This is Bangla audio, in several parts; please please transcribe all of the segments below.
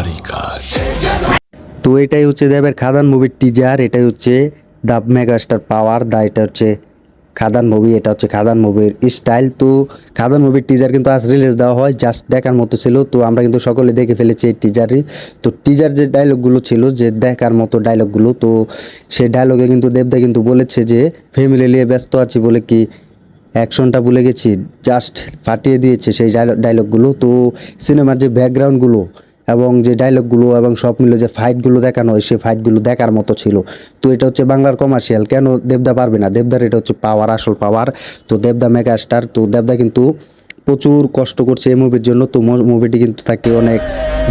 ভারী কাজ। তো এটাই হচ্ছে দেবের খাদান মুভির টিজার, এটাই হচ্ছে দ্য মেগাস্টার পাওয়ার দা, এটা হচ্ছে খাদান মুভি, এটা হচ্ছে খাদান মুভির স্টাইল। তো খাদান মুভির টিজার কিন্তু আজ রিলিজ দেওয়া হয়, জাস্ট দেখার মতো ছিল। তো আমরা কিন্তু সকলে দেখে ফেলেছি এই টিজারই। তো টিজার যে ডায়লগগুলো ছিল, যে দেখার মতো ডায়লগগুলো, তো সেই ডায়লগে কিন্তু দেবদা কিন্তু বলেছে যে ফ্যামিলি নিয়ে ব্যস্ত আছি বলে কি অ্যাকশনটা ভুলে গেছি, জাস্ট ফাটিয়ে দিয়েছে সেই ডায়লগগুলো। তো সিনেমার যে ব্যাকগ্রাউন্ডগুলো এবং যে ডায়লগগুলো এবং সব মিলে যে ফাইটগুলো দেখানো হয়, সেই ফাইটগুলো দেখার মতো ছিল। তো এটা হচ্ছে বাংলার কমার্শিয়াল, কেন দেবদা পারবে না? দেবদার এটা হচ্ছে পাওয়ার, আসল পাওয়ার। তো দেবদা মেগা স্টার, তো দেবদা কিন্তু প্রচুর কষ্ট করছে এই মুভির জন্য। তো মুভিটি কিন্তু তাকে অনেক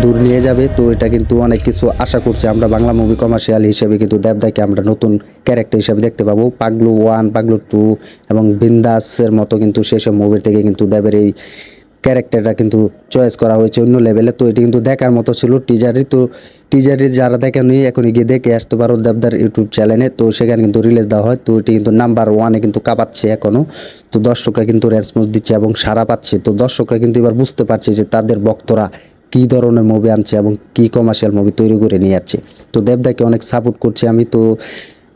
দূর নিয়ে যাবে। তো এটা কিন্তু অনেক কিছু আশা করছে আমরা বাংলা মুভি কমার্শিয়াল হিসেবে, কিন্তু দেবদাকে আমরা নতুন ক্যারেক্টার হিসেবে দেখতে পাবো। পাগলু 1, পাগলু 2 এবং বিন্দাসের মতো কিন্তু সেসব মুভির থেকে কিন্তু দেবের এই ক্যারেক্টারটা কিন্তু চয়েস করা হয়েছে অন্য লেভেলে। তো এটি কিন্তু দেখার মতো ছিল টিজারে। তো টিজারে যারা দেখেনি এখনই গিয়ে দেখে আসতে পারো দেবদার ইউটিউব চ্যানেলে। তো সেখানে কিন্তু রিলিজ দেওয়া হয়। তো এটি কিন্তু নাম্বার 1-এ কিন্তু কাঁপাচ্ছে এখনও। তো দর্শকরা কিন্তু রেসপন্স দিচ্ছে এবং সাড়া পাচ্ছে। তো দর্শকরা কিন্তু এবার বুঝতে পারছে যে তাদের ভক্তরা কী ধরনের মুভি আনছে এবং কী কমার্শিয়াল মুভি তৈরি করে নিয়ে যাচ্ছে। তো দেবদাকে অনেক সাপোর্ট করছে আমি। তো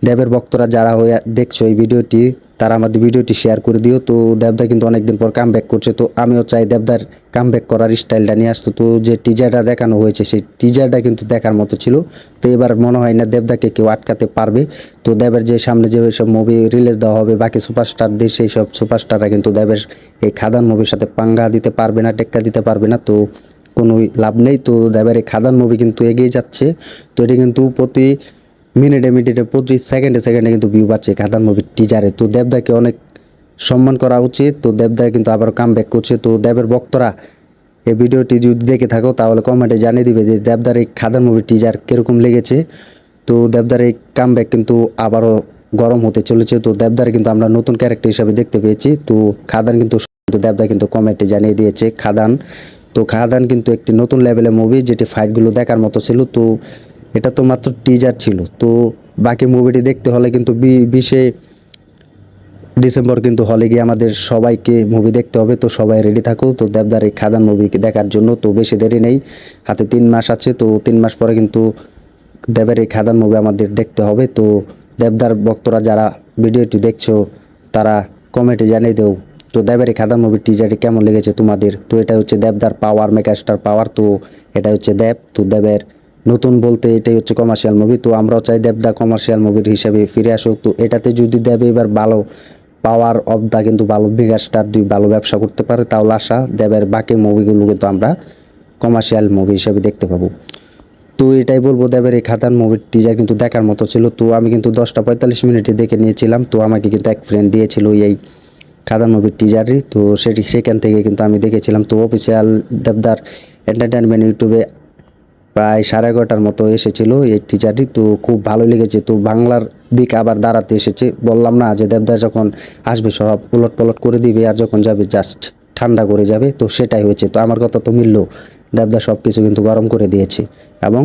দেবের ভক্তরা যারা হয়ে দেখছো এই ভিডিওটি, তারা আমাদের ভিডিওটি শেয়ার করে দিও। তো দেবদা কিন্তু অনেকদিন পর কামব্যাক করছে। তো আমিও চাই দেবদার কামব্যাক করার স্টাইলটা নিয়ে আসতো। তো যে টিজারটা দেখানো হয়েছে সেই টিজারটা কিন্তু দেখার মতো ছিল। তো এবার মনে হয় না দেবদাকে কেউ আটকাতে পারবে। তো দেবের যে সামনে যে সব মুভি রিলিজ দেওয়া হবে বাকি সুপারস্টারদের, সেই সব সুপারস্টাররা কিন্তু দেবের এই খাদান মুভির সাথে পাঙ্গা দিতে পারবে না, টেক্কা দিতে পারবে না। তো কোনো লাভ নেই। তো দেবের এই খাদান মুভি কিন্তু এগিয়ে যাচ্ছে। তো এটি কিন্তু প্রতি মিনিটে প্রতি সেকেন্ডে কিন্তু ভিউ পাচ্ছে খাদান মুভির টিজারে। তো দেবদাকে অনেক সম্মান করা উচিত। তো দেবদা কিন্তু আবার কামব্যাক করছে। তো দেবের ভক্তরা এই ভিডিওটি যদি দেখে থাকো তাহলে কমেন্টে জানিয়ে দিবে যে দেবদার এই খাদান মুভির টিজার কীরকম লেগেছে। তো দেবদার এই কামব্যাক কিন্তু আবারও গরম হতে চলেছে। তো দেবদার কিন্তু আমরা নতুন ক্যারেক্টার হিসাবে দেখতে পেয়েছি। তো খাদান কিন্তু দেবদা কিন্তু কমেন্টে জানিয়ে দিয়েছে খাদান। তো খাদান কিন্তু একটি নতুন লেভেলের মুভি, যেটি ফাইটগুলো দেখার মতো ছিল। তো এটা তো মাত্র টিজার ছিল। তো বাকি মুভিটি দেখতে হলে কিন্তু 20শে ডিসেম্বর কিন্তু হলে গিয়ে আমাদের সবাইকে মুভি দেখতে হবে। তো সবাই রেডি থাকো তো দেবদার এই খাদান মুভি দেখার জন্য। তো বেশি দেরি নেই, হাতে 3 মাস আছে। তো 3 মাস পরে কিন্তু দেবের এই খাদান মুভি আমাদের দেখতে হবে। তো দেবদার ভক্তরা যারা ভিডিওটি দেখছো তারা কমেন্টে জানিয়ে দেও তো দেবের এই খাদান মুভির টিজারটি কেমন লেগেছে তোমাদের। তো এটা হচ্ছে দেবদার পাওয়ার, মেগাস্টার পাওয়ার। তো এটা হচ্ছে দেব। তো দেবের নতুন বলতে এটাই হচ্ছে কমার্শিয়াল মুভি। তো আমরাও চাই দেবদা কমার্শিয়াল মুভির হিসেবে ফিরে আসুক। তো এটাতে যদি দেব এবার ভালো পাওয়ার অফ দা কিন্তু ভালো মেগাস্টার 2 ভালো ব্যবসা করতে পারে, তাহলে আশা দেবের বাকি মুভিগুলো কিন্তু আমরা কমার্শিয়াল মুভি হিসেবে দেখতে পাবো। তো এটাই বলবো, দেবের এই খাদান মুভির টিজার কিন্তু দেখার মতো ছিল। তো আমি কিন্তু 10:45 দেখে নিয়েছিলাম। তো আমাকে কিন্তু এক ফ্রেন্ড দিয়েছিল এই খাদান মুভির টিজারই। তো সেখান থেকে কিন্তু আমি দেখেছিলাম। তো অফিসিয়াল দেবদার এন্টারটেনমেন্ট ইউটিউবে প্রায় 11:30টার মতো এসেছিল এই টিজারটি। তো খুব ভালো লেগেছে। তো বাংলার বিক আবার দাঁড়াতে এসেছে। বললাম না যে দেবদার যখন আসবে সব উলট করে দিবে, আর যখন যাবে জাস্ট ঠান্ডা করে যাবে। তো সেটাই হয়েছে। তো আমার কথা তো মিলল, দেবদা সব কিছু কিন্তু গরম করে দিয়েছে এবং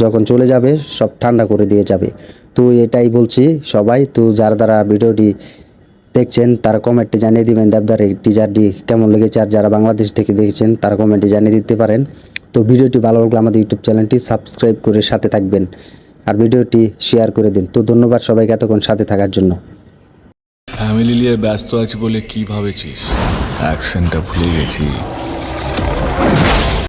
যখন চলে যাবে সব ঠান্ডা করে দিয়ে যাবে। তো এটাই বলছি সবাই। তো যারা ভিডিওটি দেখছেন তারা কমেন্টে জানিয়ে দিবেন দেবদার এই টিজারটি কেমন লেগেছে। আর যারা বাংলাদেশ থেকে দেখছেন তারা কমেন্টে জানিয়ে দিতে পারেন। তো ভিডিওটি ভালো লাগলে আমাদের ইউটিউব চ্যানেলটি সাবস্ক্রাইব করে সাথে থাকবেন আর ভিডিওটি শেয়ার করে দিন। তো ধন্যবাদ সবাইকে এতক্ষণ সাথে থাকার জন্য। ফ্যামিলি নিয়ে ব্যস্ত আছি বলে কি ভাবেছিস? অ্যাকশনটা ভুলে গেছি।